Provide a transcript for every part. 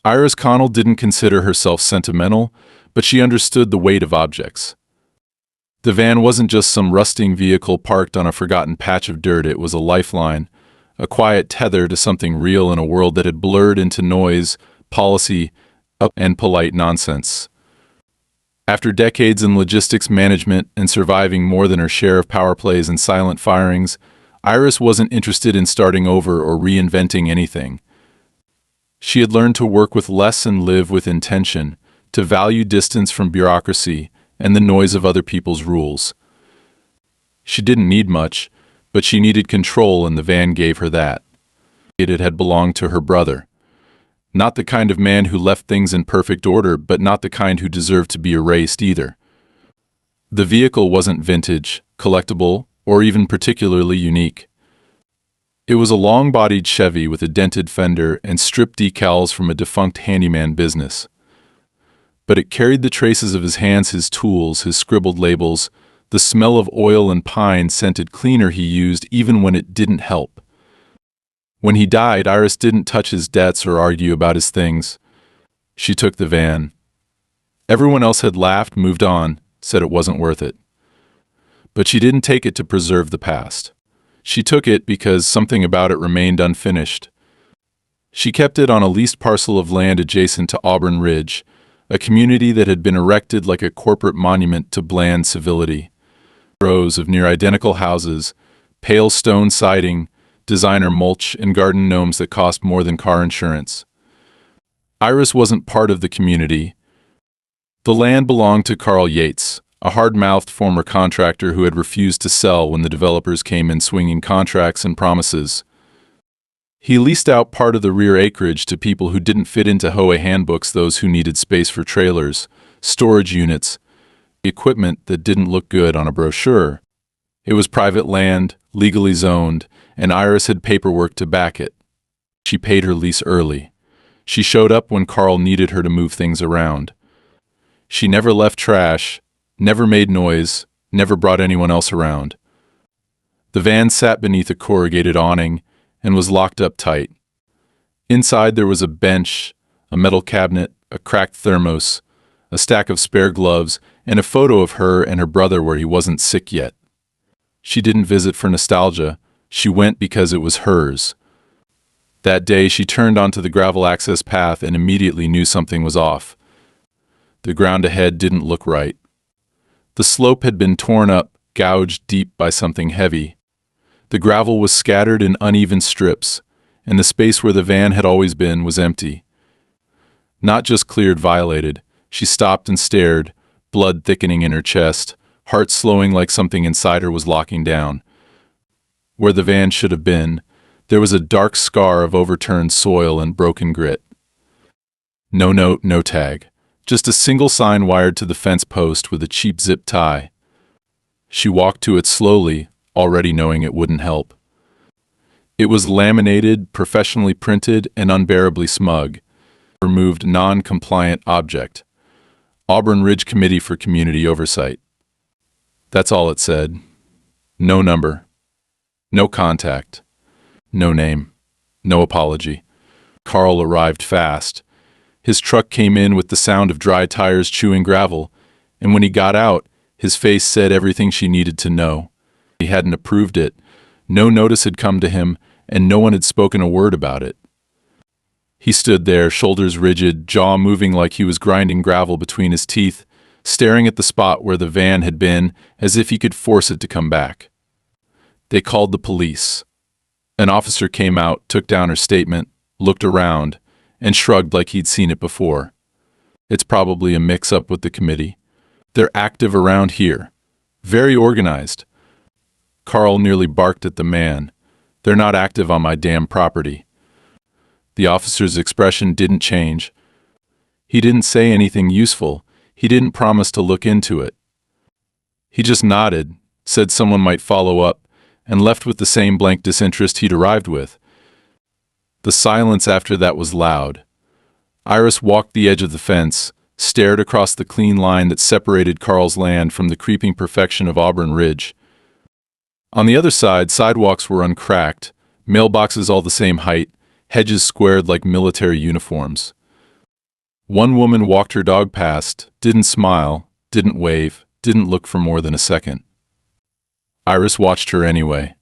Iris Connell didn't consider herself sentimental, but she understood the weight of objects. The van wasn't just some rusting vehicle parked on a forgotten patch of dirt. It was a lifeline, a quiet tether to something real in a world that had blurred into noise, policy, and polite nonsense. After decades in logistics management and surviving more than her share of power plays and silent firings, Iris wasn't interested in starting over or reinventing anything. She had learned to work with less and live with intention, to value distance from bureaucracy and the noise of other people's rules. She didn't need much, but she needed control, and the van gave her that. It had belonged to her brother. Not the kind of man who left things in perfect order, but not the kind who deserved to be erased either. The vehicle wasn't vintage, collectible, or even particularly unique. It was a long-bodied Chevy with a dented fender and stripped decals from a defunct handyman business. But it carried the traces of his hands, his tools, his scribbled labels, the smell of oil and pine-scented cleaner he used even when it didn't help. When he died, Iris didn't touch his debts or argue about his things. She took the van. Everyone else had laughed, moved on, said it wasn't worth it. But she didn't take it to preserve the past. She took it because something about it remained unfinished. She kept it on a leased parcel of land adjacent to Auburn Ridge, a community that had been erected like a corporate monument to bland civility. Rows of near-identical houses, pale stone siding, designer mulch, and garden gnomes that cost more than car insurance. Iris wasn't part of the community. The land belonged to Carl Yates, a hard-mouthed former contractor who had refused to sell when the developers came in swinging contracts and promises. He leased out part of the rear acreage to people who didn't fit into HOA handbooks, those who needed space for trailers, storage units, equipment that didn't look good on a brochure. It was private land, legally zoned, and Iris had paperwork to back it. She paid her lease early. She showed up when Carl needed her to move things around. She never left trash, never made noise, never brought anyone else around. The van sat beneath a corrugated awning and was locked up tight. Inside there was a bench, a metal cabinet, a cracked thermos, a stack of spare gloves, and a photo of her and her brother where he wasn't sick yet. She didn't visit for nostalgia. She went because it was hers. That day she turned onto the gravel access path and immediately knew something was off. The ground ahead didn't look right. The slope had been torn up, gouged deep by something heavy. The gravel was scattered in uneven strips, and the space where the van had always been was empty. Not just cleared, violated. She stopped and stared, blood thickening in her chest, heart slowing like something inside her was locking down. Where the van should have been, there was a dark scar of overturned soil and broken grit. No note, no tag. Just a single sign wired to the fence post with a cheap zip tie. She walked to it slowly, already knowing it wouldn't help. It was laminated, professionally printed, and unbearably smug. Removed non-compliant object. Auburn Ridge Committee for Community Oversight. That's all it said. No number. No contact. No name. No apology. Carl arrived fast. His truck came in with the sound of dry tires chewing gravel, and when he got out, his face said everything she needed to know. He hadn't approved it. No notice had come to him, and no one had spoken a word about it. He stood there, shoulders rigid, jaw moving like he was grinding gravel between his teeth, staring at the spot where the van had been as if he could force it to come back. They called the police. An officer came out, took down her statement, looked around, and shrugged like he'd seen it before. It's probably a mix-up with the committee. They're active around here. Very organized. Carl nearly barked at the man. They're not active on my damn property. The officer's expression didn't change. He didn't say anything useful. He didn't promise to look into it. He just nodded, said someone might follow up, and left with the same blank disinterest he'd arrived with. The silence after that was loud. Iris walked the edge of the fence, stared across the clean line that separated Carl's land from the creeping perfection of Auburn Ridge. On the other side, sidewalks were uncracked, mailboxes all the same height, hedges squared like military uniforms. One woman walked her dog past, didn't smile, didn't wave, didn't look for more than a second. Iris watched her anyway.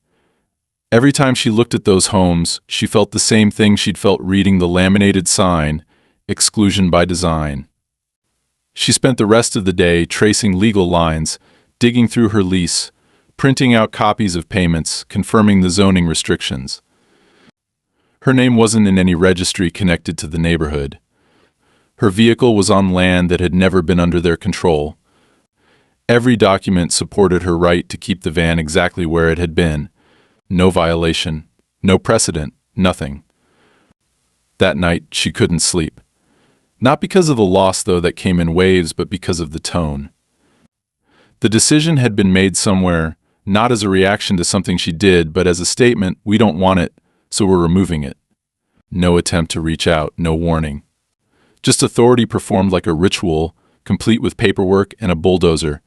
Every time she looked at those homes, she felt the same thing she'd felt reading the laminated sign, "Exclusion by Design." She spent the rest of the day tracing legal lines, digging through her lease, printing out copies of payments, confirming the zoning restrictions. Her name wasn't in any registry connected to the neighborhood. Her vehicle was on land that had never been under their control. Every document supported her right to keep the van exactly where it had been. No violation, no precedent, nothing. That night, she couldn't sleep. Not because of the loss, though, that came in waves, but because of the tone. The decision had been made somewhere, not as a reaction to something she did, but as a statement, "We don't want it, so we're removing it." No attempt to reach out, no warning. Just authority performed like a ritual, complete with paperwork and a bulldozer.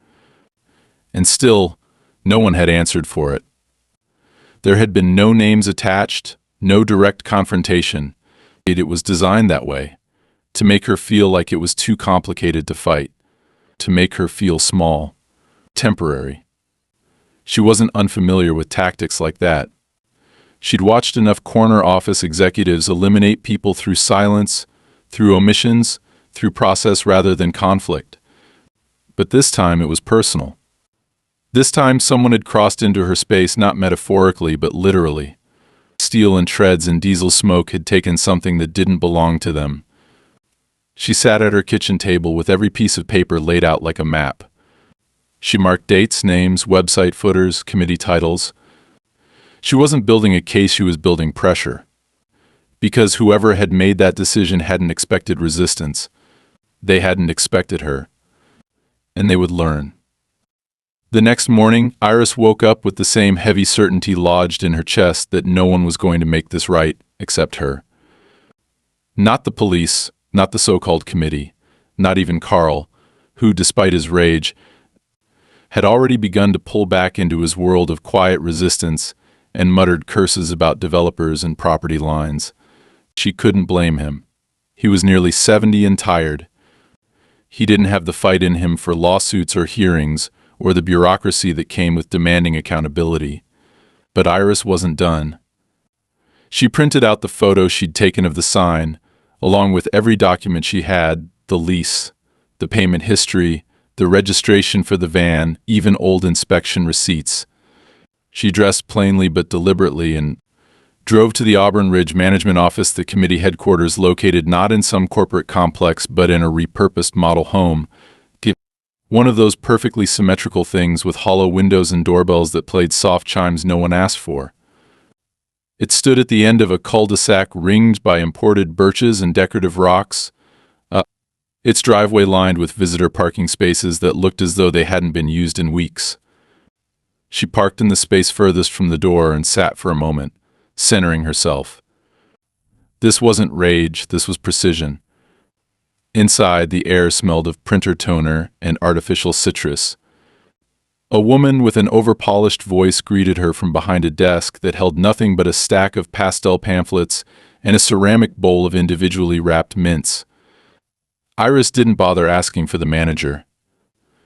And still, no one had answered for it. There had been no names attached, no direct confrontation. It was designed that way, to make her feel like it was too complicated to fight, to make her feel small, temporary. She wasn't unfamiliar with tactics like that. She'd watched enough corner office executives eliminate people through silence, through omissions, through process rather than conflict. But this time it was personal. This time someone had crossed into her space not metaphorically but literally. Steel and treads and diesel smoke had taken something that didn't belong to them. She sat at her kitchen table with every piece of paper laid out like a map. She marked dates, names, website footers, committee titles. She wasn't building a case, she was building pressure. Because whoever had made that decision hadn't expected resistance. They hadn't expected her. And they would learn. The next morning, Iris woke up with the same heavy certainty lodged in her chest that no one was going to make this right except her. Not the police, not the so-called committee, not even Carl, who, despite his rage, had already begun to pull back into his world of quiet resistance and muttered curses about developers and property lines. She couldn't blame him. He was nearly 70 and tired. He didn't have the fight in him for lawsuits or hearings, or the bureaucracy that came with demanding accountability. But Iris wasn't done. She printed out the photo she'd taken of the sign, along with every document she had, the lease, the payment history, the registration for the van, even old inspection receipts. She dressed plainly but deliberately and drove to the Auburn Ridge Management Office, the committee headquarters located not in some corporate complex but in a repurposed model home. One of those perfectly symmetrical things with hollow windows and doorbells that played soft chimes no one asked for. It stood at the end of a cul-de-sac ringed by imported birches and decorative rocks, its driveway lined with visitor parking spaces that looked as though they hadn't been used in weeks. She parked in the space furthest from the door and sat for a moment, centering herself. This wasn't rage, this was precision. Inside, the air smelled of printer toner and artificial citrus. A woman with an over-polished voice greeted her from behind a desk that held nothing but a stack of pastel pamphlets and a ceramic bowl of individually wrapped mints. Iris didn't bother asking for the manager.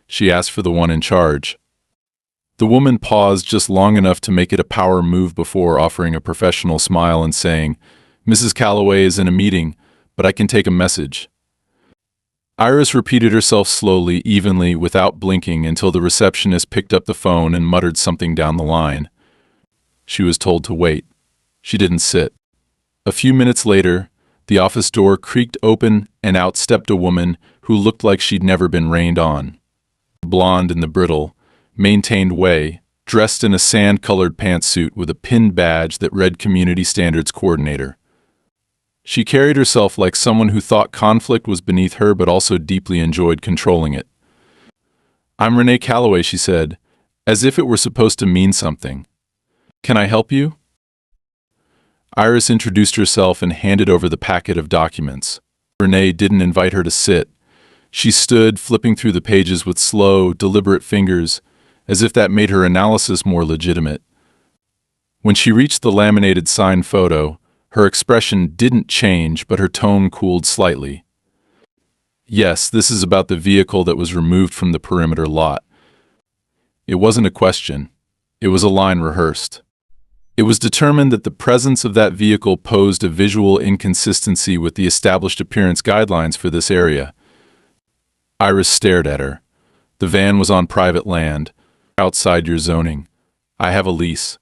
She asked for the one in charge. The woman paused just long enough to make it a power move before offering a professional smile and saying, "Mrs. Calloway is in a meeting, but I can take a message." Iris repeated herself slowly, evenly, without blinking until the receptionist picked up the phone and muttered something down the line. She was told to wait. She didn't sit. A few minutes later, the office door creaked open and out stepped a woman who looked like she'd never been rained on. Blonde in the brittle, maintained way, dressed in a sand-colored pantsuit with a pinned badge that read Community Standards Coordinator. She carried herself like someone who thought conflict was beneath her but also deeply enjoyed controlling it. "I'm Renee Calloway," she said, as if it were supposed to mean something. "Can I help you?" Iris introduced herself and handed over the packet of documents. Renee didn't invite her to sit. She stood, flipping through the pages with slow, deliberate fingers, as if that made her analysis more legitimate. When she reached the laminated signed photo, her expression didn't change, but her tone cooled slightly. Yes, this is about the vehicle that was removed from the perimeter lot. It wasn't a question. It was a line rehearsed. It was determined that the presence of that vehicle posed a visual inconsistency with the established appearance guidelines for this area. Iris stared at her. The van was on private land, outside your zoning. I have a lease.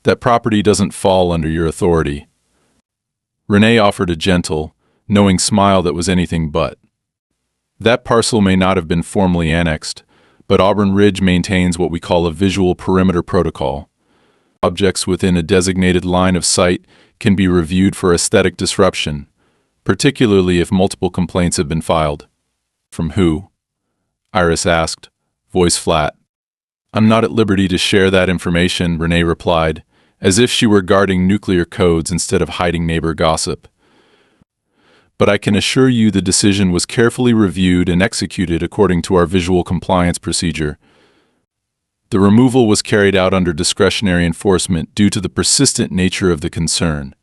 That property doesn't fall under your authority. Renee offered a gentle, knowing smile that was anything but. That parcel may not have been formally annexed, but Auburn Ridge maintains what we call a visual perimeter protocol. Objects within a designated line of sight can be reviewed for aesthetic disruption, particularly if multiple complaints have been filed. From who? Iris asked, voice flat. I'm not at liberty to share that information, Renee replied, as if she were guarding nuclear codes instead of hiding neighbor gossip. But I can assure you the decision was carefully reviewed and executed according to our visual compliance procedure. The removal was carried out under discretionary enforcement due to the persistent nature of the concern.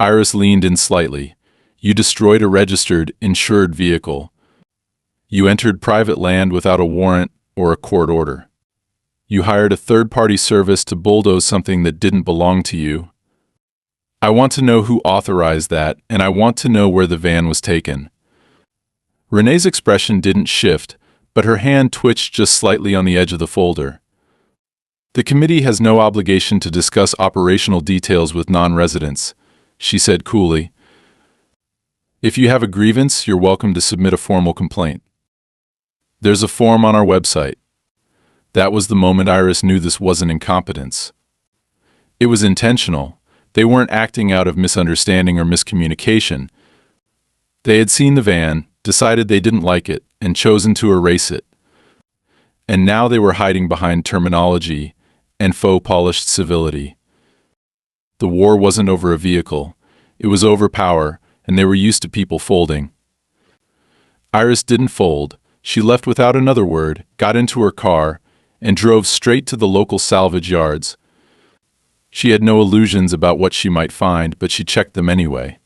Iris leaned in slightly. You destroyed a registered, insured vehicle. You entered private land without a warrant or a court order. You hired a third-party service to bulldoze something that didn't belong to you. I want to know who authorized that, and I want to know where the van was taken. Renee's expression didn't shift, but her hand twitched just slightly on the edge of the folder. The committee has no obligation to discuss operational details with non-residents, she said coolly. If you have a grievance, you're welcome to submit a formal complaint. There's a form on our website. That was the moment Iris knew this wasn't incompetence. It was intentional. They weren't acting out of misunderstanding or miscommunication. They had seen the van, decided they didn't like it, and chosen to erase it. And now they were hiding behind terminology and faux-polished civility. The war wasn't over a vehicle. It was over power, and they were used to people folding. Iris didn't fold. She left without another word, got into her car, and drove straight to the local salvage yards. She had no illusions about what she might find, but she checked them anyway.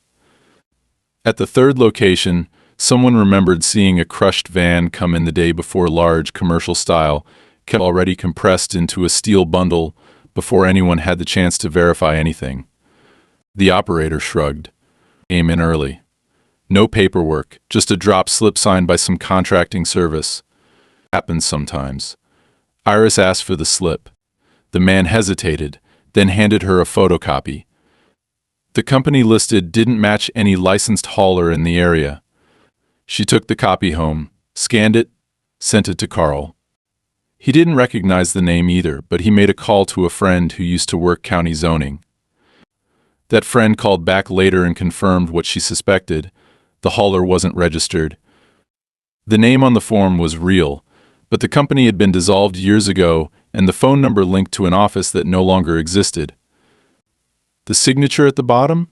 At the third location, someone remembered seeing a crushed van come in the day before, large, commercial-style, kept already compressed into a steel bundle before anyone had the chance to verify anything. The operator shrugged. Came in early. No paperwork, just a drop slip signed by some contracting service. Happens sometimes. Iris asked for the slip. The man hesitated, then handed her a photocopy. The company listed didn't match any licensed hauler in the area. She took the copy home, scanned it, sent it to Carl. He didn't recognize the name either, but he made a call to a friend who used to work county zoning. That friend called back later and confirmed what she suspected. The hauler wasn't registered. The name on the form was real, but the company had been dissolved years ago, and the phone number linked to an office that no longer existed. The signature at the bottom?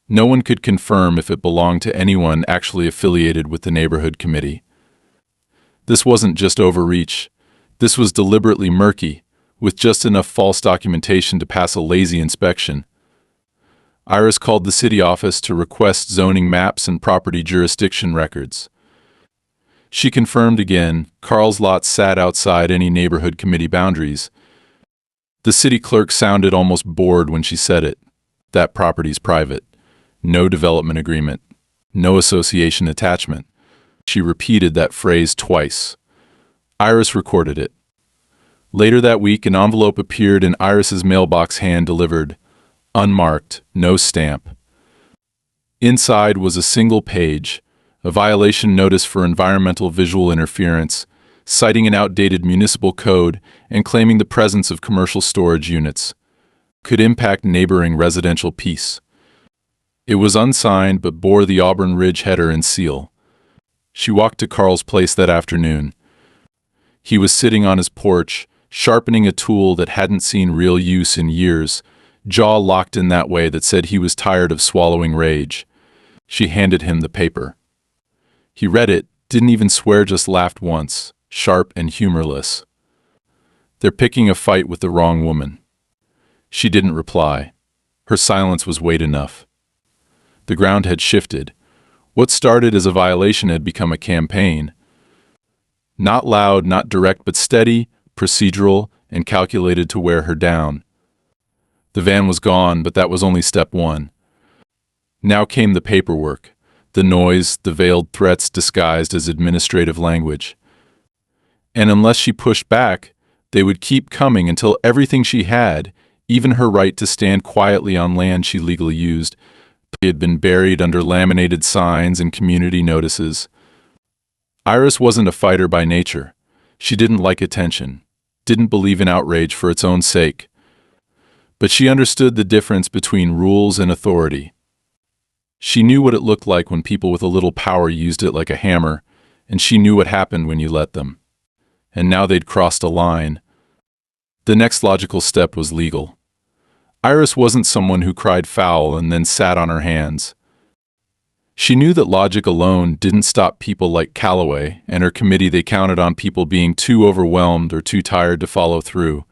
No one could confirm if it belonged to anyone actually affiliated with the neighborhood committee. This wasn't just overreach. This was deliberately murky, with just enough false documentation to pass a lazy inspection. Iris called the city office to request zoning maps and property jurisdiction records. She confirmed again, Carl's lot sat outside any neighborhood committee boundaries. The city clerk sounded almost bored when she said it. That property's private. No development agreement. No association attachment. She repeated that phrase twice. Iris recorded it. Later that week, an envelope appeared in Iris's mailbox, hand-delivered. Unmarked, no stamp. Inside was a single page, a violation notice for environmental visual interference, citing an outdated municipal code and claiming the presence of commercial storage units could impact neighboring residential peace. It was unsigned but bore the Auburn Ridge header and seal. She walked to Carl's place that afternoon. He was sitting on his porch, sharpening a tool that hadn't seen real use in years, jaw locked in that way that said he was tired of swallowing rage. She handed him the paper. He read it, didn't even swear, just laughed once, sharp and humorless. They're picking a fight with the wrong woman. She didn't reply. Her silence was weight enough. The ground had shifted. What started as a violation had become a campaign. Not loud, not direct, but steady, procedural, and calculated to wear her down. The van was gone, but that was only step one. Now came the paperwork, the noise, the veiled threats disguised as administrative language. And unless she pushed back, they would keep coming until everything she had, even her right to stand quietly on land she legally used, had been buried under laminated signs and community notices. Iris wasn't a fighter by nature. She didn't like attention, didn't believe in outrage for its own sake. But she understood the difference between rules and authority. She knew what it looked like when people with a little power used it like a hammer, and she knew what happened when you let them. And now they'd crossed a line. The next logical step was legal. Iris wasn't someone who cried foul and then sat on her hands. She knew that logic alone didn't stop people like Calloway and her committee. They counted on people being too overwhelmed or too tired to follow through.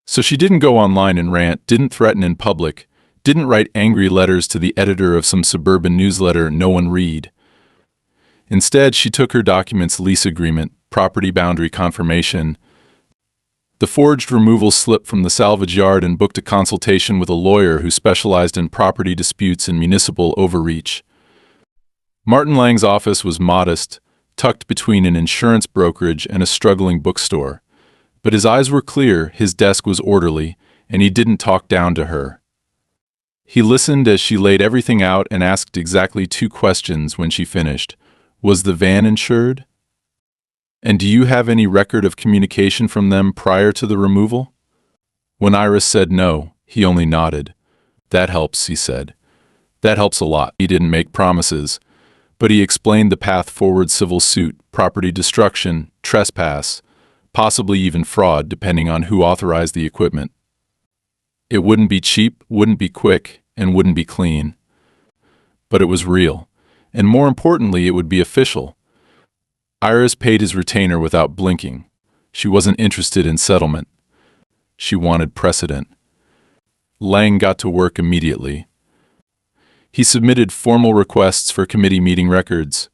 So she didn't go online and rant, didn't threaten in public, didn't write angry letters to the editor of some suburban newsletter no one read. Instead, she took her documents, lease agreement, property boundary confirmation, the forged removal slip from the salvage yard, and booked a consultation with a lawyer who specialized in property disputes and municipal overreach. Martin Lang's office was modest, tucked between an insurance brokerage and a struggling bookstore. But his eyes were clear, his desk was orderly, and he didn't talk down to her. He listened as she laid everything out and asked exactly 2 questions when she finished. Was the van insured? And do you have any record of communication from them prior to the removal? When Iris said no, he only nodded. That helps, he said. That helps a lot. He didn't make promises, but he explained the path forward: civil suit, property destruction, trespass, possibly even fraud depending on who authorized the equipment. It wouldn't be cheap, wouldn't be quick, and wouldn't be clean. But it was real, and more importantly, it would be official. Iris paid his retainer without blinking. She wasn't interested in settlement. She wanted precedent. Lang got to work immediately. He submitted formal requests for committee meeting records,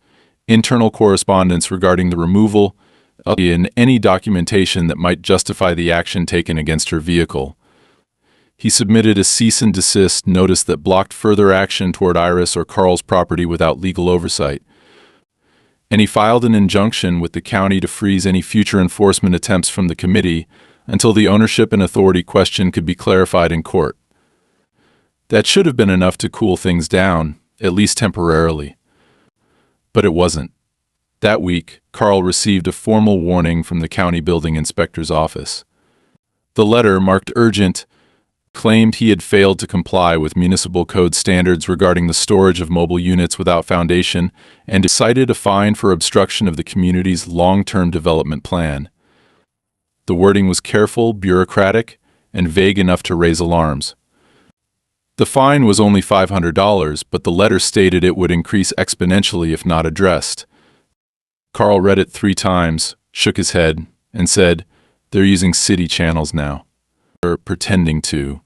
internal correspondence regarding the removal, and any documentation that might justify the action taken against her vehicle. He submitted a cease and desist notice that blocked further action toward Iris or Carl's property without legal oversight. And he filed an injunction with the county to freeze any future enforcement attempts from the committee until the ownership and authority question could be clarified in court. That should have been enough to cool things down, at least temporarily. But it wasn't. That week, Carl received a formal warning from the county building inspector's office. The letter, marked urgent, claimed he had failed to comply with municipal code standards regarding the storage of mobile units without foundation and cited a fine for obstruction of the community's long-term development plan. The wording was careful, bureaucratic, and vague enough to raise alarms. The fine was only $500, but the letter stated it would increase exponentially if not addressed. Carl read it 3 times, shook his head, and said, "They're using city channels now. Or pretending to."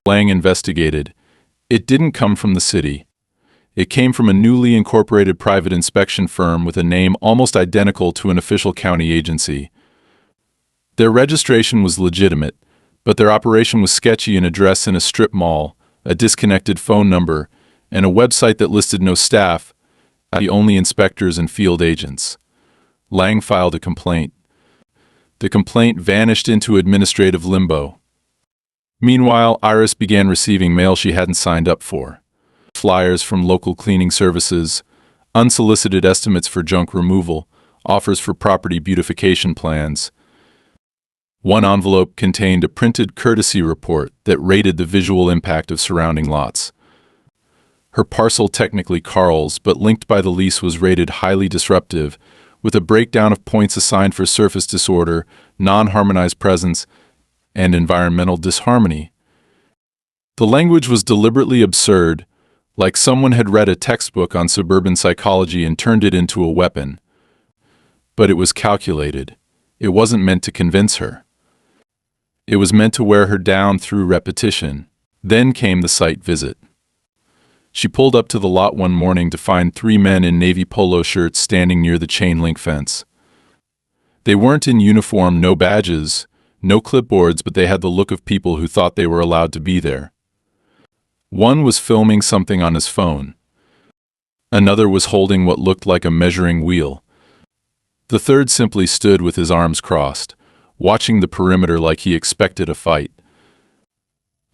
Lang investigated. It didn't come from the city. It came from a newly incorporated private inspection firm with a name almost identical to an official county agency. Their registration was legitimate, but their operation was sketchy: an address in a strip mall, a disconnected phone number, and a website that listed no staff, only inspectors and field agents. Lang filed a complaint. The complaint vanished into administrative limbo. Meanwhile, Iris began receiving mail she hadn't signed up for. Flyers from local cleaning services, unsolicited estimates for junk removal, offers for property beautification plans. One envelope contained a printed courtesy report that rated the visual impact of surrounding lots. Her parcel, technically Carl's, but linked by the lease, was rated highly disruptive, with a breakdown of points assigned for surface disorder, non-harmonized presence, and environmental disharmony. The language was deliberately absurd, like someone had read a textbook on suburban psychology and turned it into a weapon. But it was calculated. It wasn't meant to convince her. It was meant to wear her down through repetition. Then came the site visit. She pulled up to the lot one morning to find 3 men in navy polo shirts standing near the chain-link fence. They weren't in uniform, no badges, no clipboards, but they had the look of people who thought they were allowed to be there. One was filming something on his phone. Another was holding what looked like a measuring wheel. The third simply stood with his arms crossed, watching the perimeter like he expected a fight.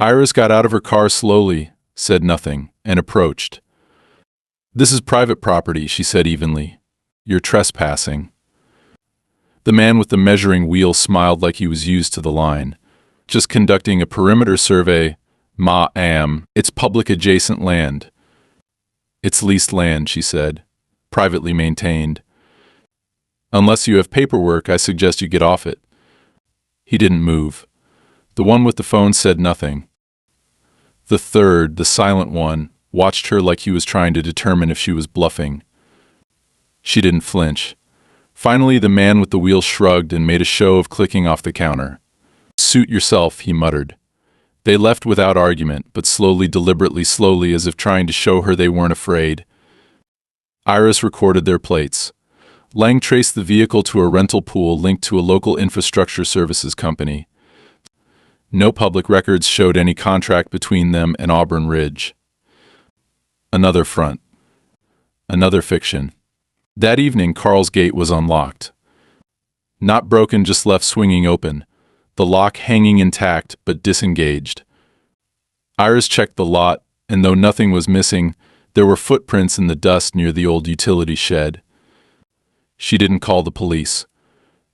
Iris got out of her car slowly, said nothing, and approached. "This is private property," she said evenly. "You're trespassing." The man with the measuring wheel smiled like he was used to the line. "Just conducting a perimeter survey, ma'am. It's public adjacent land." "It's leased land," she said. "Privately maintained. Unless you have paperwork, I suggest you get off it." He didn't move. The one with the phone said nothing. The third, the silent one, watched her like he was trying to determine if she was bluffing. She didn't flinch. Finally, the man with the wheel shrugged and made a show of clicking off the counter. "Suit yourself," he muttered. They left without argument, but slowly, deliberately slowly, as if trying to show her they weren't afraid. Iris recorded their plates. Lang traced the vehicle to a rental pool linked to a local infrastructure services company. No public records showed any contract between them and Auburn Ridge. Another front. Another fiction. That evening, Carl's gate was unlocked. Not broken, just left swinging open, the lock hanging intact but disengaged. Iris checked the lot, and though nothing was missing, there were footprints in the dust near the old utility shed. She didn't call the police.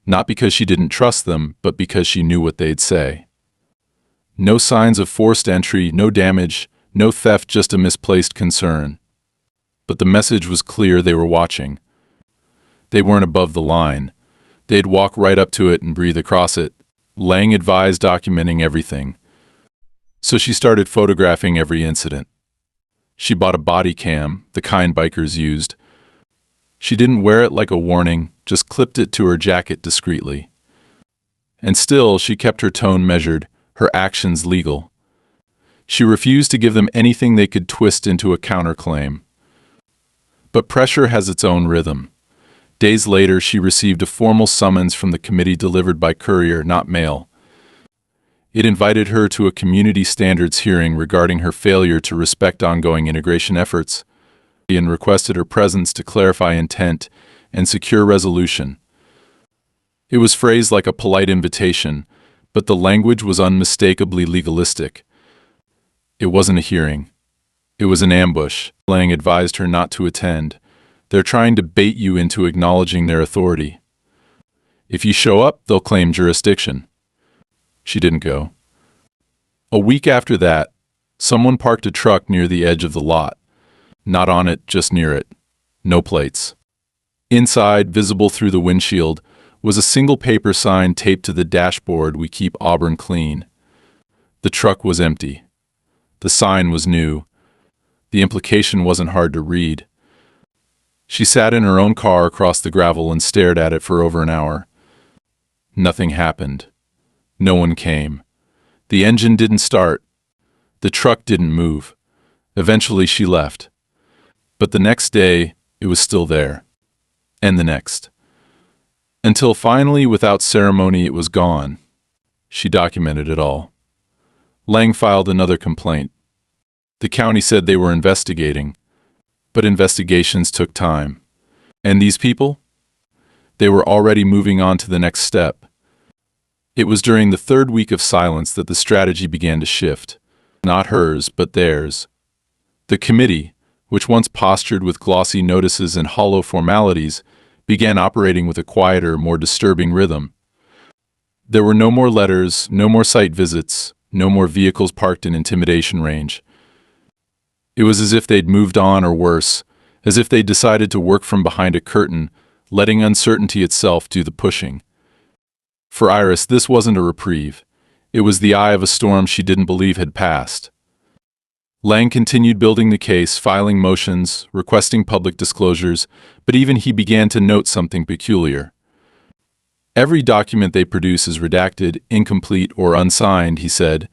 Not because she didn't trust them, but because she knew what they'd say. No signs of forced entry, no damage, no theft, just a misplaced concern. But the message was clear: they were watching. They weren't above the line. They'd walk right up to it and breathe across it. Lang advised documenting everything. So she started photographing every incident. She bought a body cam, the kind bikers used. She didn't wear it like a warning, just clipped it to her jacket discreetly. And still, she kept her tone measured, her actions legal. She refused to give them anything they could twist into a counterclaim. But pressure has its own rhythm. Days later, she received a formal summons from the committee delivered by courier, not mail. It invited her to a community standards hearing regarding her failure to respect ongoing integration efforts, and requested her presence to clarify intent and secure resolution. It was phrased like a polite invitation, but the language was unmistakably legalistic. It wasn't a hearing. It was an ambush. Lang advised her not to attend. "They're trying to bait you into acknowledging their authority. If you show up, they'll claim jurisdiction." She didn't go. A week after that, someone parked a truck near the edge of the lot. Not on it, just near it. No plates. Inside, visible through the windshield, was a single paper sign taped to the dashboard: "We keep Auburn clean." The truck was empty. The sign was new. The implication wasn't hard to read. She sat in her own car across the gravel and stared at it for over an hour. Nothing happened. No one came. The engine didn't start. The truck didn't move. Eventually she left. But the next day, it was still there. And the next. Until finally, without ceremony, it was gone. She documented it all. Lang filed another complaint. The county said they were investigating, but investigations took time. And these people? They were already moving on to the next step. It was during the third week of silence that the strategy began to shift. Not hers, but theirs. The committee, which once postured with glossy notices and hollow formalities, began operating with a quieter, more disturbing rhythm. There were no more letters, no more site visits, no more vehicles parked in intimidation range. It was as if they'd moved on, or worse, as if they'd decided to work from behind a curtain, letting uncertainty itself do the pushing. For Iris, this wasn't a reprieve. It was the eye of a storm she didn't believe had passed. Lang continued building the case, filing motions, requesting public disclosures, but even he began to note something peculiar. "Every document they produce is redacted, incomplete, or unsigned," he said,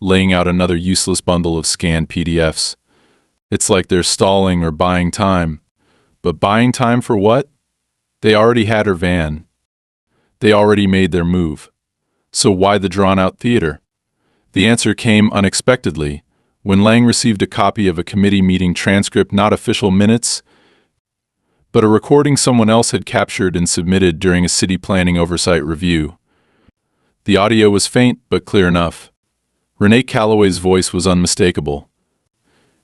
laying out another useless bundle of scanned PDFs. It's like they're stalling or buying time. But buying time for what? They already had her van. They already made their move. So why the drawn-out theater? The answer came unexpectedly, when Lang received a copy of a committee meeting transcript, not official minutes, but a recording someone else had captured and submitted during a city planning oversight review. The audio was faint but clear enough. Renee Calloway's voice was unmistakable.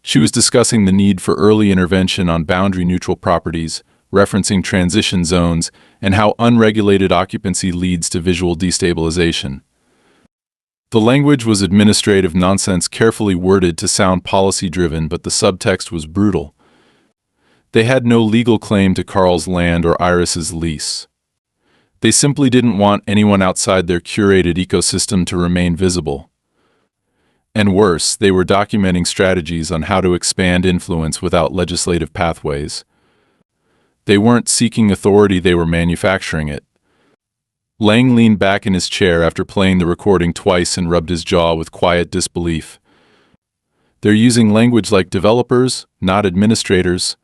She was discussing the need for early intervention on boundary-neutral properties, referencing transition zones, and how unregulated occupancy leads to visual destabilization. The language was administrative nonsense, carefully worded to sound policy-driven, but the subtext was brutal. They had no legal claim to Carl's land or Iris's lease. They simply didn't want anyone outside their curated ecosystem to remain visible. And worse, they were documenting strategies on how to expand influence without legislative pathways. They weren't seeking authority, they were manufacturing it. Lang leaned back in his chair after playing the recording twice and rubbed his jaw with quiet disbelief. They're using language like developers, not administrators.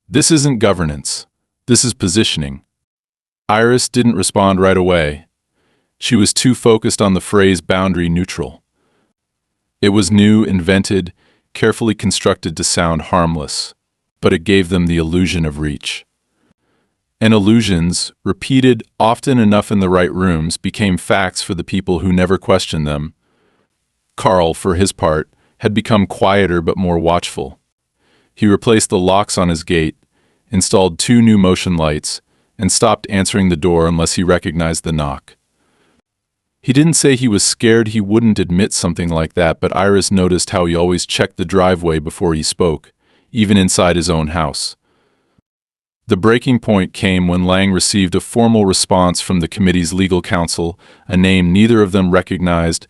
This isn't governance. This is positioning. Iris didn't respond right away. She was too focused on the phrase boundary neutral. It was new, invented, carefully constructed to sound harmless, but it gave them the illusion of reach. And illusions, repeated often enough in the right rooms, became facts for the people who never questioned them. Carl, for his part, had become quieter but more watchful. He replaced the locks on his gate, installed 2 new motion lights, and stopped answering the door unless he recognized the knock. He didn't say he was scared he wouldn't admit something like that, but Iris noticed how he always checked the driveway before he spoke, even inside his own house. The breaking point came when Lang received a formal response from the committee's legal counsel, a name neither of them recognized,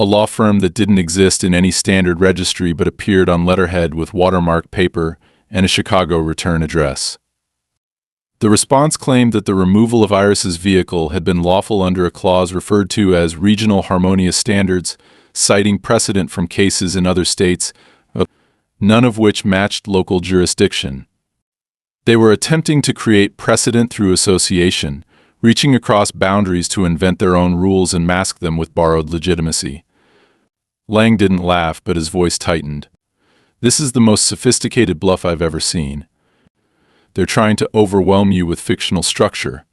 a law firm that didn't exist in any standard registry but appeared on letterhead with watermark paper and a Chicago return address. The response claimed that the removal of Iris's vehicle had been lawful under a clause referred to as regional harmonious standards, citing precedent from cases in other states, none of which matched local jurisdiction. They were attempting to create precedent through association, reaching across boundaries to invent their own rules and mask them with borrowed legitimacy. Lang didn't laugh, but his voice tightened. This is the most sophisticated bluff I've ever seen. They're trying to overwhelm you with fictional structure.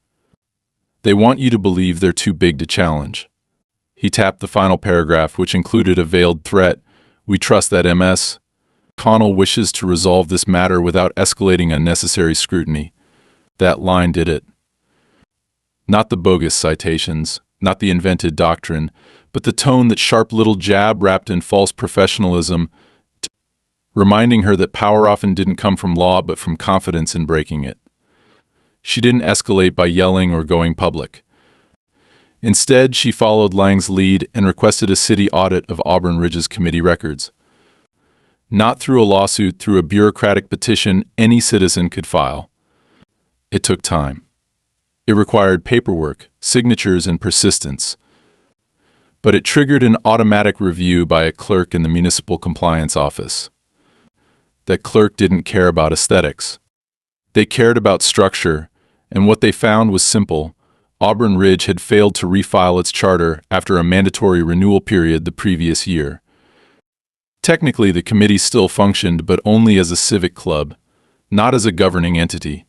They want you to believe they're too big to challenge. He tapped the final paragraph, which included a veiled threat. We trust that Ms. Connell wishes to resolve this matter without escalating unnecessary scrutiny. That line did it. Not the bogus citations, not the invented doctrine, but the tone, that sharp little jab wrapped in false professionalism, reminding her that power often didn't come from law but from confidence in breaking it. She didn't escalate by yelling or going public. Instead, she followed Lang's lead and requested a city audit of Auburn Ridge's committee records. Not through a lawsuit, through a bureaucratic petition any citizen could file. It took time. It required paperwork, signatures, and persistence. But it triggered an automatic review by a clerk in the municipal compliance office. That clerk didn't care about aesthetics. They cared about structure, and what they found was simple. Auburn Ridge had failed to refile its charter after a mandatory renewal period the previous year. Technically, the committee still functioned, but only as a civic club, not as a governing entity.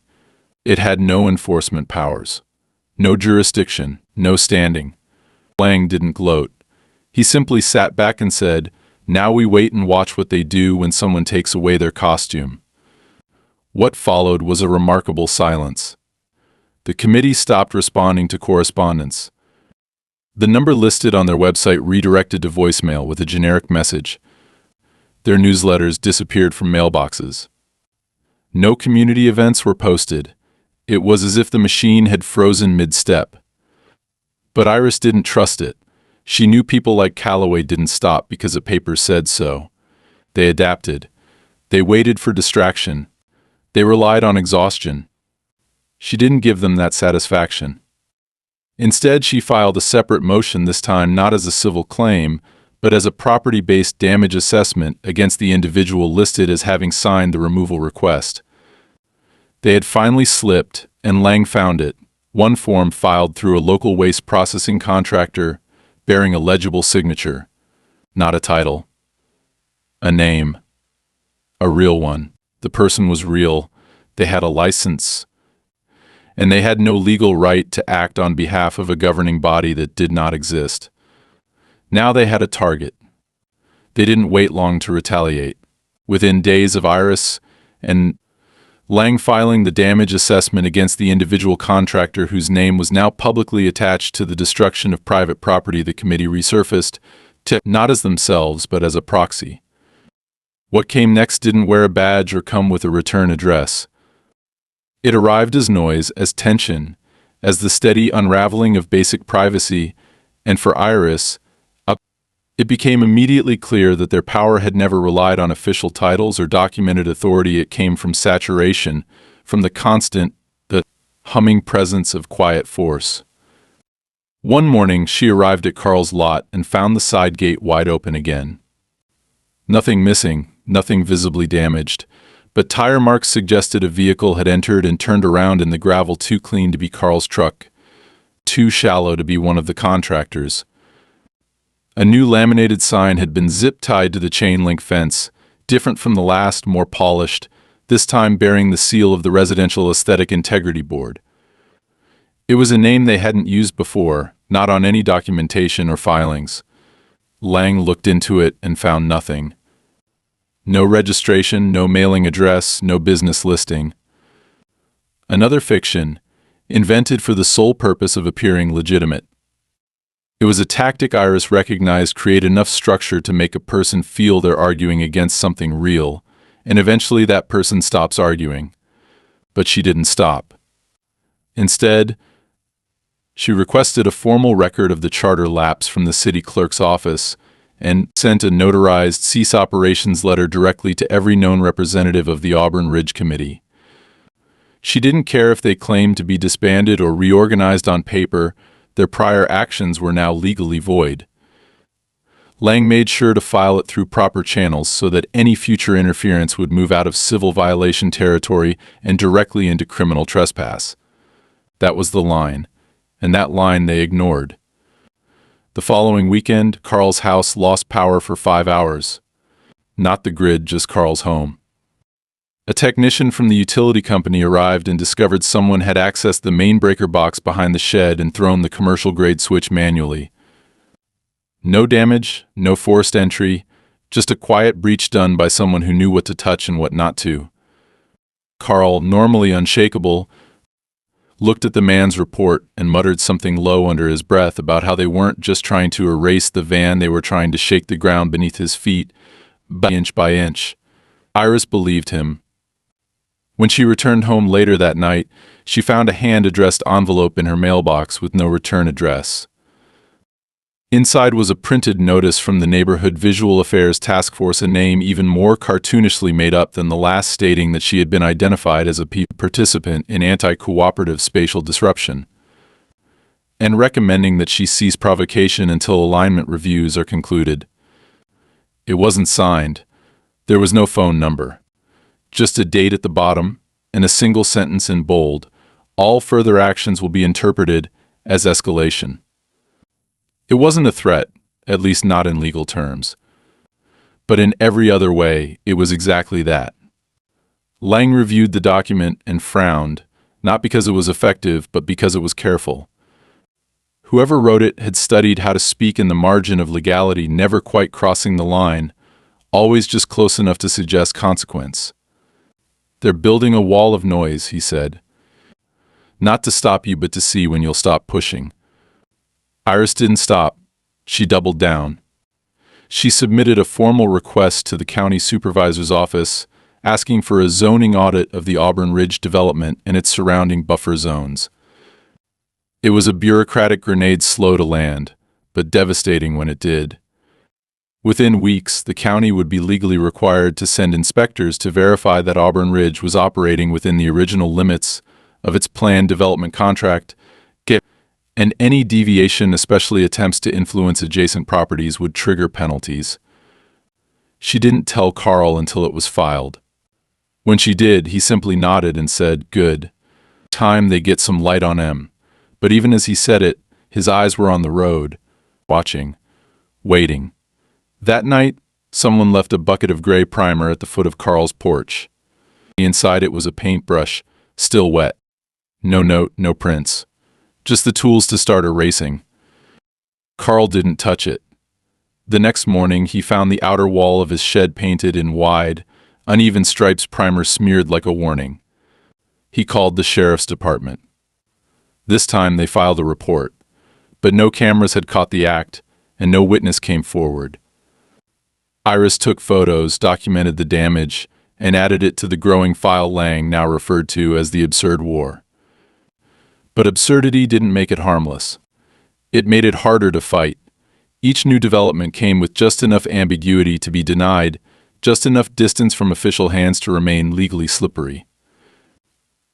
It had no enforcement powers, no jurisdiction, no standing. Lang didn't gloat. He simply sat back and said, "Now we wait and watch what they do when someone takes away their costume." What followed was a remarkable silence. The committee stopped responding to correspondence. The number listed on their website redirected to voicemail with a generic message. Their newsletters disappeared from mailboxes. No community events were posted. It was as if the machine had frozen mid-step. But Iris didn't trust it. She knew people like Calloway didn't stop because a paper said so. They adapted. They waited for distraction. They relied on exhaustion. She didn't give them that satisfaction. Instead, she filed a separate motion, this time not as a civil claim, but as a property-based damage assessment against the individual listed as having signed the removal request. They had finally slipped, and Lang found it, one form filed through a local waste processing contractor, bearing a legible signature. Not a title. A name. A real one. The person was real. They had a license. And they had no legal right to act on behalf of a governing body that did not exist. Now they had a target. They didn't wait long to retaliate. Within days of Iris and Lang filing the damage assessment against the individual contractor whose name was now publicly attached to the destruction of private property, the committee resurfaced, not as themselves but as a proxy. What came next didn't wear a badge or come with a return address. It arrived as noise, as tension, as the steady unraveling of basic privacy, and for Iris, it became immediately clear that their power had never relied on official titles or documented authority. It came from saturation, from the constant, the humming presence of quiet force. One morning, she arrived at Carl's lot and found the side gate wide open again. Nothing missing, nothing visibly damaged, but tire marks suggested a vehicle had entered and turned around in the gravel, too clean to be Carl's truck, too shallow to be one of the contractors. A new laminated sign had been zip-tied to the chain-link fence, different from the last, more polished, this time bearing the seal of the Residential Aesthetic Integrity Board. It was a name they hadn't used before, not on any documentation or filings. Lang looked into it and found nothing. No registration, no mailing address, no business listing. Another fiction, invented for the sole purpose of appearing legitimate. It was a tactic Iris recognized create enough structure to make a person feel they're arguing against something real, and eventually that person stops arguing. But she didn't stop. Instead, she requested a formal record of the charter lapse from the city clerk's office and sent a notarized cease operations letter directly to every known representative of the Auburn Ridge Committee. She didn't care if they claimed to be disbanded or reorganized on paper. Their prior actions were now legally void. Lang made sure to file it through proper channels so that any future interference would move out of civil violation territory and directly into criminal trespass. That was the line, and that line they ignored. The following weekend, Carl's house lost power for 5 hours. Not the grid, just Carl's home. A technician from the utility company arrived and discovered someone had accessed the main breaker box behind the shed and thrown the commercial-grade switch manually. No damage, no forced entry, just a quiet breach done by someone who knew what to touch and what not to. Carl, normally unshakable, looked at the man's report and muttered something low under his breath about how they weren't just trying to erase the van, they were trying to shake the ground beneath his feet, inch by inch. Iris believed him. When she returned home later that night, she found a hand-addressed envelope in her mailbox with no return address. Inside was a printed notice from the Neighborhood Visual Affairs Task Force, a name even more cartoonishly made up than the last, stating that she had been identified as a participant in anti-cooperative spatial disruption, and recommending that she cease provocation until alignment reviews are concluded. It wasn't signed. There was no phone number. Just a date at the bottom, and a single sentence in bold. All further actions will be interpreted as escalation. It wasn't a threat, at least not in legal terms. But in every other way, it was exactly that. Lang reviewed the document and frowned, not because it was effective, but because it was careful. Whoever wrote it had studied how to speak in the margin of legality, never quite crossing the line, always just close enough to suggest consequence. "They're building a wall of noise," he said. "Not to stop you, but to see when you'll stop pushing." Iris didn't stop. She doubled down. She submitted a formal request to the county supervisor's office, asking for a zoning audit of the Auburn Ridge development and its surrounding buffer zones. It was a bureaucratic grenade, slow to land, but devastating when it did. Within weeks, the county would be legally required to send inspectors to verify that Auburn Ridge was operating within the original limits of its planned development contract, and any deviation, especially attempts to influence adjacent properties, would trigger penalties. She didn't tell Carl until it was filed. When she did, he simply nodded and said, "Good. Time they get some light on him." But even as he said it, his eyes were on the road, watching, waiting. That night, someone left a bucket of gray primer at the foot of Carl's porch. Inside it was a paintbrush, still wet. No note, no prints. Just the tools to start erasing. Carl didn't touch it. The next morning, he found the outer wall of his shed painted in wide, uneven stripes, primer smeared like a warning. He called the sheriff's department. This time they filed a report, but no cameras had caught the act, and no witness came forward. Iris took photos, documented the damage, and added it to the growing file Lang now referred to as the absurd war. But absurdity didn't make it harmless. It made it harder to fight. Each new development came with just enough ambiguity to be denied, just enough distance from official hands to remain legally slippery.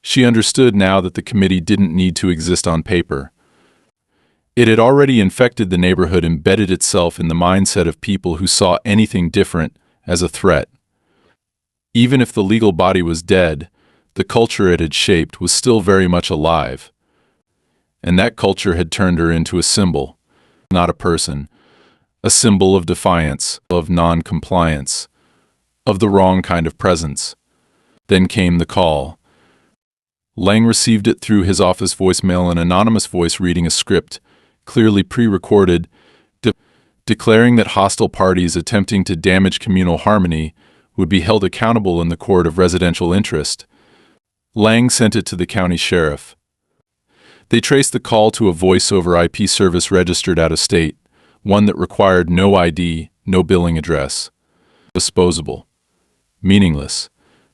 She understood now that the committee didn't need to exist on paper. It had already infected the neighborhood, embedded itself in the mindset of people who saw anything different as a threat. Even if the legal body was dead, the culture it had shaped was still very much alive. And that culture had turned her into a symbol, not a person. A symbol of defiance, of non-compliance, of the wrong kind of presence. Then came the call. Lang received it through his office voicemail, an anonymous voice reading a script, clearly pre-recorded, declaring that hostile parties attempting to damage communal harmony would be held accountable in the court of residential interest. Lang sent it to the county sheriff. They traced the call to a voice-over IP service registered out of state, one that required no ID, no billing address. Disposable. Meaningless.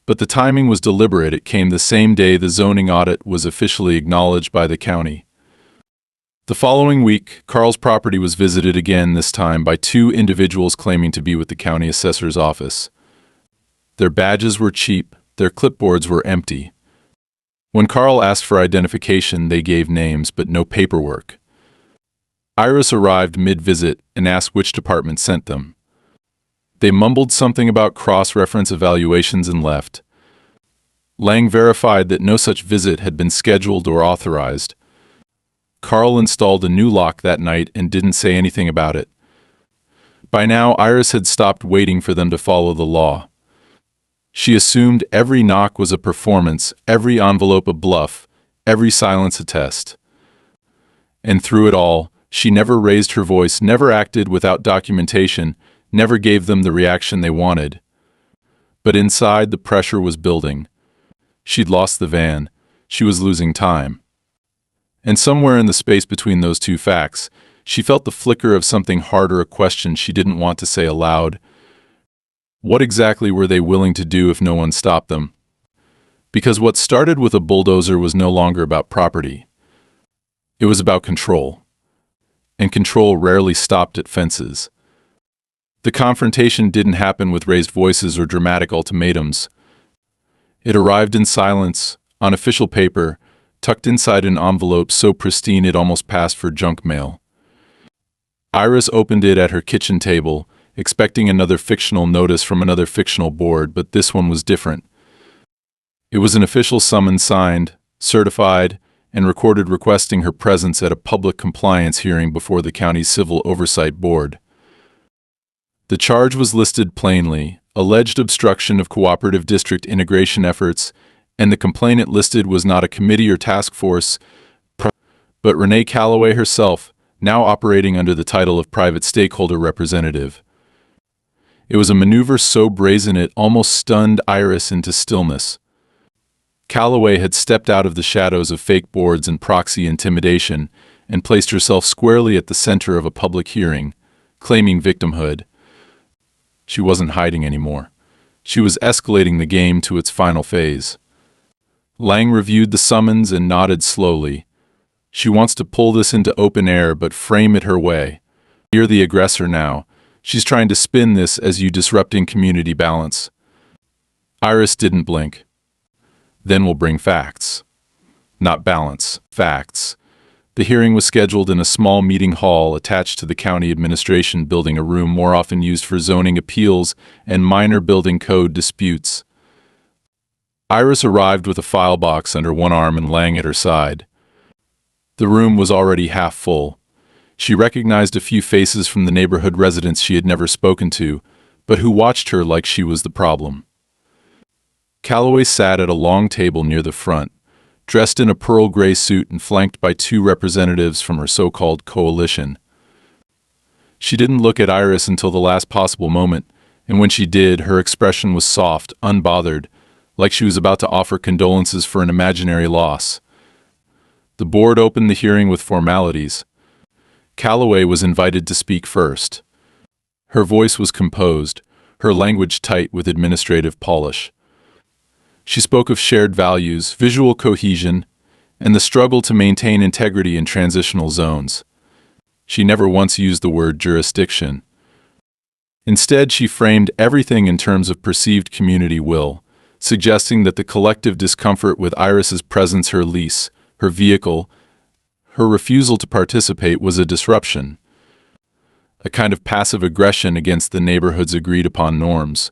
But the timing was deliberate. It came the same day the zoning audit was officially acknowledged by the county. The following week, Carl's property was visited again, this time by two individuals claiming to be with the county assessor's office. Their badges were cheap, their clipboards were empty. When Carl asked for identification, they gave names but no paperwork. Iris arrived mid-visit and asked which department sent them. They mumbled something about cross-reference evaluations and left. Lang verified that no such visit had been scheduled or authorized. Carl installed a new lock that night and didn't say anything about it. By now, Iris had stopped waiting for them to follow the law. She assumed every knock was a performance, every envelope a bluff, every silence a test. And through it all, she never raised her voice, never acted without documentation, never gave them the reaction they wanted. But inside, the pressure was building. She'd lost the van. She was losing time. And somewhere in the space between those two facts, she felt the flicker of something harder, a question she didn't want to say aloud. What exactly were they willing to do if no one stopped them? Because what started with a bulldozer was no longer about property. It was about control. And control rarely stopped at fences. The confrontation didn't happen with raised voices or dramatic ultimatums. It arrived in silence, on official paper, tucked inside an envelope so pristine it almost passed for junk mail. Iris opened it at her kitchen table, expecting another fictional notice from another fictional board, but this one was different. It was an official summons signed, certified, and recorded requesting her presence at a public compliance hearing before the county's Civil Oversight Board. The charge was listed plainly, alleged obstruction of cooperative district integration efforts, and the complainant listed was not a committee or task force, but Renee Calloway herself, now operating under the title of private stakeholder representative. It was a maneuver so brazen it almost stunned Iris into stillness. Calloway had stepped out of the shadows of fake boards and proxy intimidation and placed herself squarely at the center of a public hearing, claiming victimhood. She wasn't hiding anymore. She was escalating the game to its final phase. Lang reviewed the summons and nodded slowly. She wants to pull this into open air but frame it her way. You're the aggressor now. She's trying to spin this as you disrupting community balance. Iris didn't blink. Then we'll bring facts. Not balance, facts. The hearing was scheduled in a small meeting hall attached to the county administration building, a room more often used for zoning appeals and minor building code disputes. Iris arrived with a file box under one arm and Lang at her side. The room was already half full. She recognized a few faces from the neighborhood residents she had never spoken to, but who watched her like she was the problem. Calloway sat at a long table near the front, dressed in a pearl gray suit and flanked by two representatives from her so-called coalition. She didn't look at Iris until the last possible moment, and when she did, her expression was soft, unbothered, like she was about to offer condolences for an imaginary loss. The board opened the hearing with formalities. Calloway was invited to speak first. Her voice was composed, her language tight with administrative polish. She spoke of shared values, visual cohesion, and the struggle to maintain integrity in transitional zones. She never once used the word jurisdiction. Instead, she framed everything in terms of perceived community will, suggesting that the collective discomfort with Iris's presence, her lease, her vehicle, her refusal to participate was a disruption, a kind of passive aggression against the neighborhood's agreed-upon norms.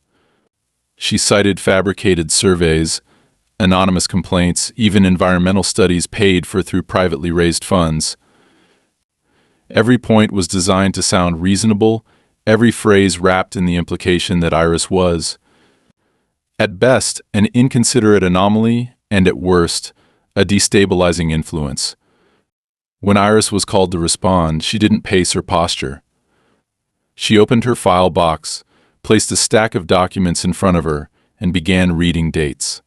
She cited fabricated surveys, anonymous complaints, even environmental studies paid for through privately raised funds. Every point was designed to sound reasonable, every phrase wrapped in the implication that Iris was, at best, an inconsiderate anomaly, and at worst, a destabilizing influence. When Iris was called to respond, she didn't pace or posture. She opened her file box, placed a stack of documents in front of her, and began reading dates.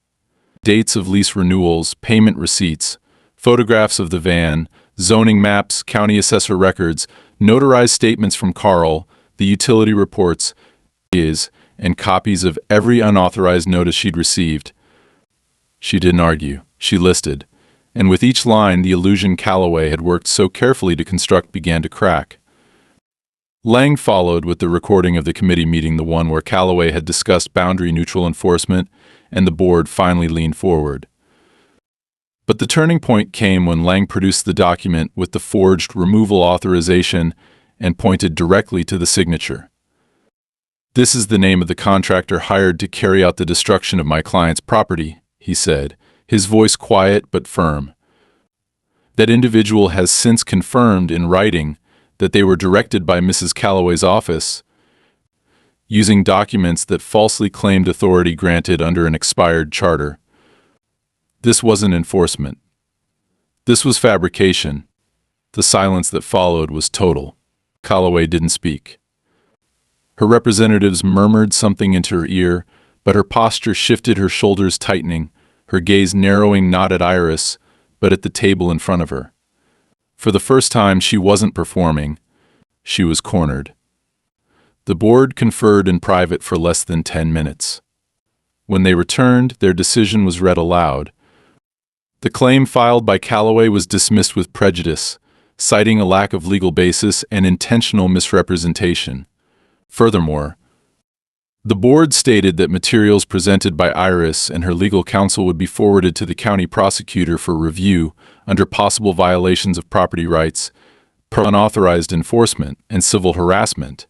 Dates of lease renewals, payment receipts, photographs of the van, zoning maps, county assessor records, notarized statements from Carl, the utility reports, and copies of every unauthorized notice she'd received. She didn't argue. She listed, and with each line the illusion Calloway had worked so carefully to construct began to crack. Lang followed with the recording of the committee meeting, the one where Calloway had discussed boundary-neutral enforcement, and the board finally leaned forward. But the turning point came when Lang produced the document with the forged removal authorization and pointed directly to the signature. "This is the name of the contractor hired to carry out the destruction of my client's property," he said, his voice quiet but firm. "That individual has since confirmed in writing that they were directed by Mrs. Calloway's office, using documents that falsely claimed authority granted under an expired charter. This wasn't enforcement. This was fabrication." The silence that followed was total. Calloway didn't speak. Her representatives murmured something into her ear, but her posture shifted, her shoulders tightening, her gaze narrowing not at Iris, but at the table in front of her. For the first time, she wasn't performing. She was cornered. The board conferred in private for less than 10 minutes. When they returned, their decision was read aloud. The claim filed by Calloway was dismissed with prejudice, citing a lack of legal basis and intentional misrepresentation. Furthermore, the board stated that materials presented by Iris and her legal counsel would be forwarded to the county prosecutor for review under possible violations of property rights, unauthorized enforcement, and civil harassment.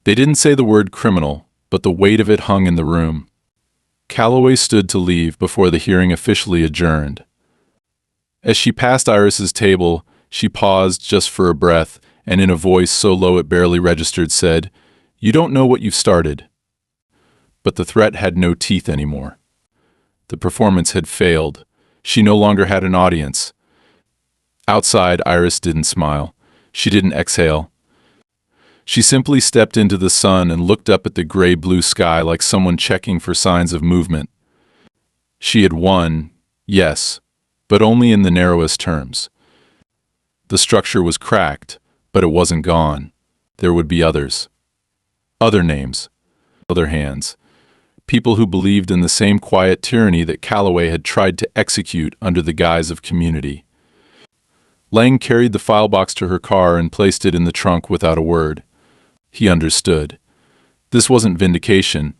They didn't say the word criminal, but the weight of it hung in the room. Calloway stood to leave before the hearing officially adjourned. As she passed Iris's table, she paused just for a breath, and in a voice so low it barely registered said, "You don't know what you've started." But the threat had no teeth anymore. The performance had failed. She no longer had an audience. Outside, Iris didn't smile. She didn't exhale. She simply stepped into the sun and looked up at the gray-blue sky like someone checking for signs of movement. She had won, yes, but only in the narrowest terms. The structure was cracked, but it wasn't gone. There would be others. Other names. Other hands. People who believed in the same quiet tyranny that Calloway had tried to execute under the guise of community. Lang carried the file box to her car and placed it in the trunk without a word. He understood. This wasn't vindication.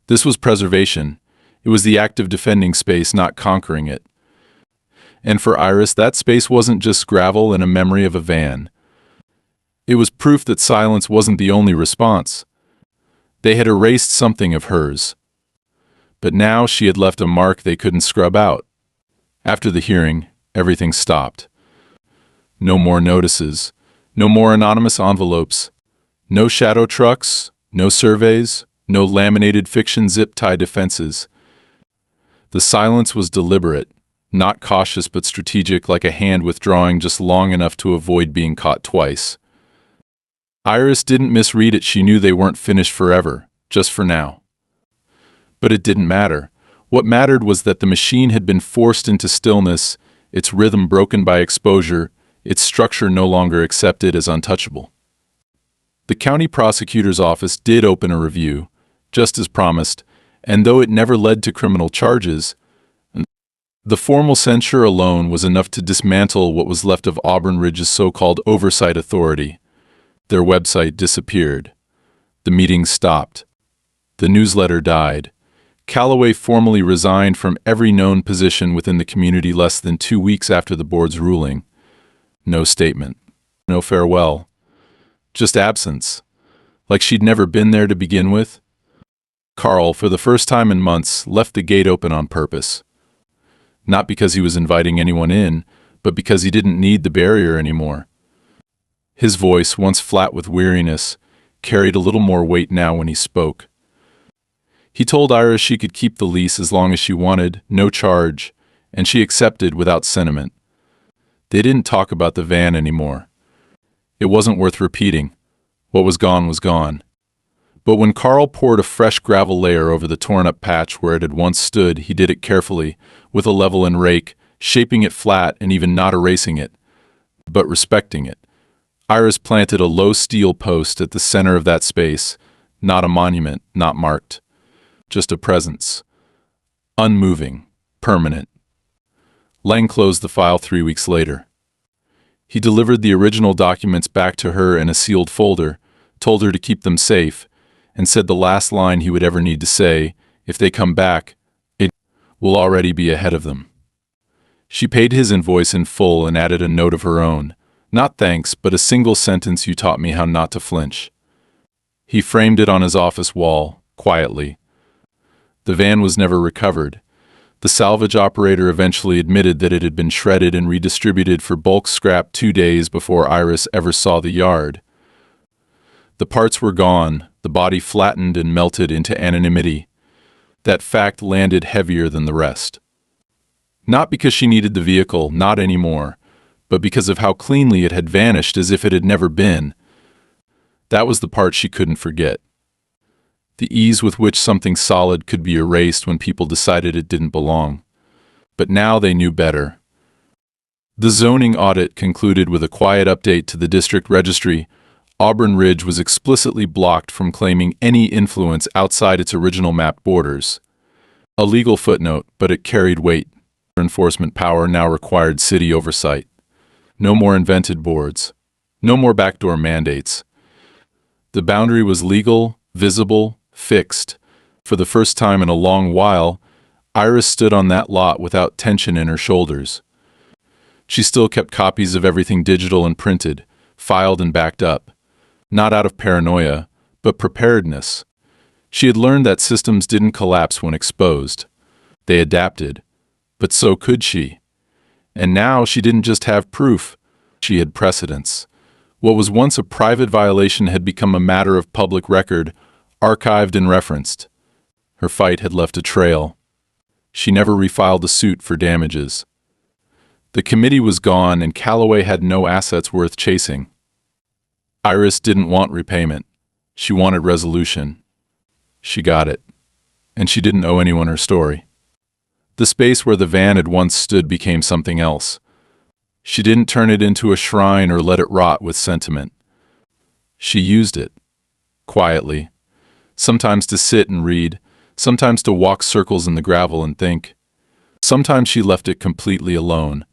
This was preservation. It was the act of defending space, not conquering it. And for Iris, that space wasn't just gravel and a memory of a van. It was proof that silence wasn't the only response. They had erased something of hers. But now she had left a mark they couldn't scrub out. After the hearing, everything stopped. No more notices, no more anonymous envelopes, no shadow trucks, no surveys, no laminated fiction zip-tie defenses. The silence was deliberate, not cautious but strategic, like a hand withdrawing just long enough to avoid being caught twice. Iris didn't misread it. She knew they weren't finished forever, just for now. But it didn't matter. What mattered was that the machine had been forced into stillness, its rhythm broken by exposure, its structure no longer accepted as untouchable. The county prosecutor's office did open a review, just as promised, and though it never led to criminal charges, the formal censure alone was enough to dismantle what was left of Auburn Ridge's so-called oversight authority. Their website disappeared. The meetings stopped. The newsletter died. Calloway formally resigned from every known position within the community less than 2 weeks after the board's ruling. No statement. No farewell. Just absence. Like she'd never been there to begin with. Carl, for the first time in months, left the gate open on purpose. Not because he was inviting anyone in, but because he didn't need the barrier anymore. His voice, once flat with weariness, carried a little more weight now when he spoke. He told Iris she could keep the lease as long as she wanted, no charge, and she accepted without sentiment. They didn't talk about the van anymore. It wasn't worth repeating. What was gone was gone. But when Carl poured a fresh gravel layer over the torn-up patch where it had once stood, he did it carefully, with a level and rake, shaping it flat and even not erasing it, but respecting it. Iris planted a low steel post at the center of that space, not a monument, not marked. Just a presence. Unmoving. Permanent. Lang closed the file 3 weeks later. He delivered the original documents back to her in a sealed folder, told her to keep them safe, and said the last line he would ever need to say, if they come back, it will already be ahead of them. She paid his invoice in full and added a note of her own. Not thanks, but a single sentence: "You taught me how not to flinch." He framed it on his office wall, quietly. The van was never recovered. The salvage operator eventually admitted that it had been shredded and redistributed for bulk scrap 2 days before Iris ever saw the yard. The parts were gone, the body flattened and melted into anonymity. That fact landed heavier than the rest. Not because she needed the vehicle, not anymore, but because of how cleanly it had vanished, as if it had never been. That was the part she couldn't forget. The ease with which something solid could be erased when people decided it didn't belong. But now they knew better. The zoning audit concluded with a quiet update to the district registry. Auburn Ridge was explicitly blocked from claiming any influence outside its original map borders. A legal footnote, but it carried weight. Enforcement power now required city oversight. No more invented boards. No more backdoor mandates. The boundary was legal, visible, fixed. For the first time in a long while, Iris stood on that lot without tension in her shoulders. She still kept copies of everything digital and printed, filed and backed up. Not out of paranoia, but preparedness. She had learned that systems didn't collapse when exposed. They adapted. But so could she. And now she didn't just have proof. She had precedence. What was once a private violation had become a matter of public record, archived and referenced. Her fight had left a trail. She never refiled a suit for damages. The committee was gone, and Calloway had no assets worth chasing. Iris didn't want repayment. She wanted resolution. She got it. And she didn't owe anyone her story. The space where the van had once stood became something else. She didn't turn it into a shrine or let it rot with sentiment. She used it. Quietly. Sometimes to sit and read, sometimes to walk circles in the gravel and think. Sometimes she left it completely alone.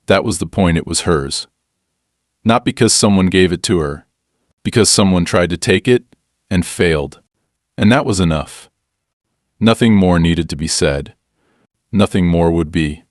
That was the point. It was hers. Not because someone gave it to her, because someone tried to take it and failed. And that was enough. Nothing more needed to be said. Nothing more would be.